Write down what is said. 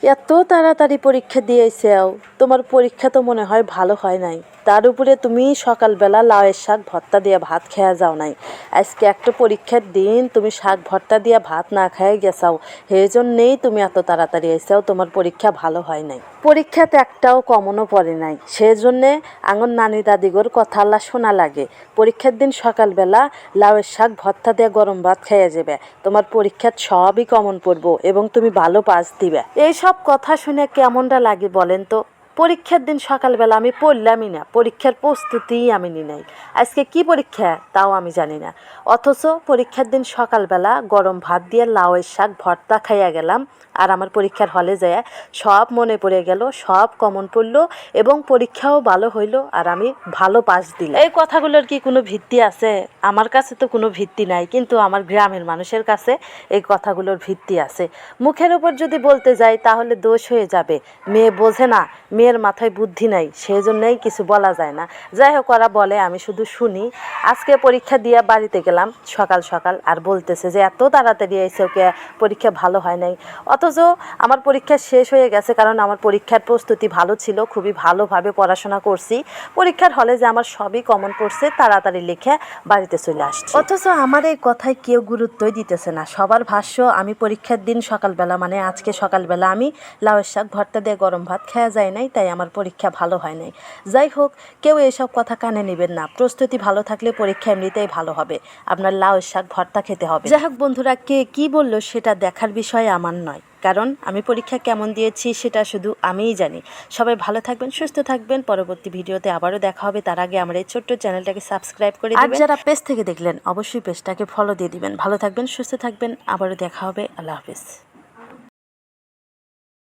এত তাড়াতাড়ি পরীক্ষা দিয়েছেও, তোমার পরীক্ষা তো মনে হয় ভালো হয় নাই। তার উপরে তুমি সকালবেলা লাউয়ের শাক ভর্তা দিয়ে ভাত খেয়ে যাও নাই। আজকে একটা পরীক্ষার দিন তুমি শাক ভর্তা দিয়ে ভাত না খেয়ে গেছাও, সেই জন্যেই তুমি এত তাড়াতাড়ি এসেও, তোমার পরীক্ষা ভালো হয় নাই। পরীক্ষাতে একটাও কমনও পড়ে নাই, সেই জন্যে আঙুর নানি দাদিগোর কথা আল্লাহ শোনা লাগে। পরীক্ষার দিন সকালবেলা লাউয়ের শাক ভর্তা দিয়ে গরম ভাত খেয়ে যাবে, তোমার পরীক্ষার সবই কমন পড়বো এবং তুমি ভালো পাস দিবে। এইসব কথা শুনে কেমনটা লাগে বলেন তো? পরীক্ষার দিন সকালবেলা আমি পড়লামই না, পরীক্ষার প্রস্তুতিই আমি নিই নাই। আজকে কি পরীক্ষা তাও আমি জানি না, অথচ পরীক্ষার দিন সকালবেলা গরম ভাত দিয়ে লাউয়ের শাক ভর্তা খাইয়া গেলাম। আর আমার পরীক্ষার হলে যায় সব মনে পড়ে গেল, সব কমন পড়লো এবং পরীক্ষাও ভালো হইলো আর আমি ভালো পাস দিলাম। এই কথাগুলোর কি কোনো ভিত্তি আছে? আমার কাছে তো কোনো ভিত্তি নাই, কিন্তু আমার গ্রামের মানুষের কাছে এই কথাগুলোর ভিত্তি আছে। মুখের উপর যদি বলতে যাই তাহলে দোষ হয়ে যাবে। মেয়ে বোঝে না, মেয়ের মাথায় বুদ্ধি নাই, সেই জন্যই কিছু বলা যায় না। যাই হোক, ওরা বলে, আমি শুধু শুনি। আজকে পরীক্ষা দিয়ে বাড়িতে গেলাম সকাল সকাল, আর বলতেছে যে এত তাড়াতাড়ি এসে ওকে পরীক্ষা ভালো হয় নাই। অথচ আমার পরীক্ষা শেষ হয়ে গেছে, কারণ আমার পরীক্ষার প্রস্তুতি ভালো ছিল, খুবই ভালোভাবে পড়াশোনা করছি। পরীক্ষার হলে যে আমার সবই কমন পড়ছে, তাড়াতাড়ি লিখে বাড়িতে চলে আসছি। অথচ আমার এই কথায় কেউ গুরুত্বই দিতেছে না। সবার ভাষ্য, আমি পরীক্ষার দিন সকালবেলা, মানে আজকে সকালবেলা আমি লাউয়ের শাক ভর্তা দিয়ে গরম ভাত খাওয়া যায় নাই, তাই আমার পরীক্ষা ভালো হয় নাই। যাই হোক, কেউ এসব কথা কানে নেবেন না। প্রস্তুতি ভালো থাকলে পরীক্ষা এমনিতেই ভালো হবে। আপনার লাউয়ের শাক ভর্তা খেতে হবে। যাই হোক বন্ধুরা, কে কি বললো সেটা দেখার বিষয় আমার নয়, কারণ আমি পরীক্ষা কেমন দিয়েছি সেটা শুধু আমিই জানি। সবাই ভালো থাকবেন, সুস্থ থাকবেন। পরবর্তী ভিডিওতে আবারও দেখা হবে, তার আগে আমার এই ছোট্ট চ্যানেলটাকে সাবস্ক্রাইব করে দিবেন। আর যারা পেজ থেকে দেখলেন অবশ্যই পেজটাকে ফলো দিয়ে দিবেন। ভালো থাকবেন, সুস্থ থাকবেন, আবারও দেখা হবে। আল্লাহ হাফেজ।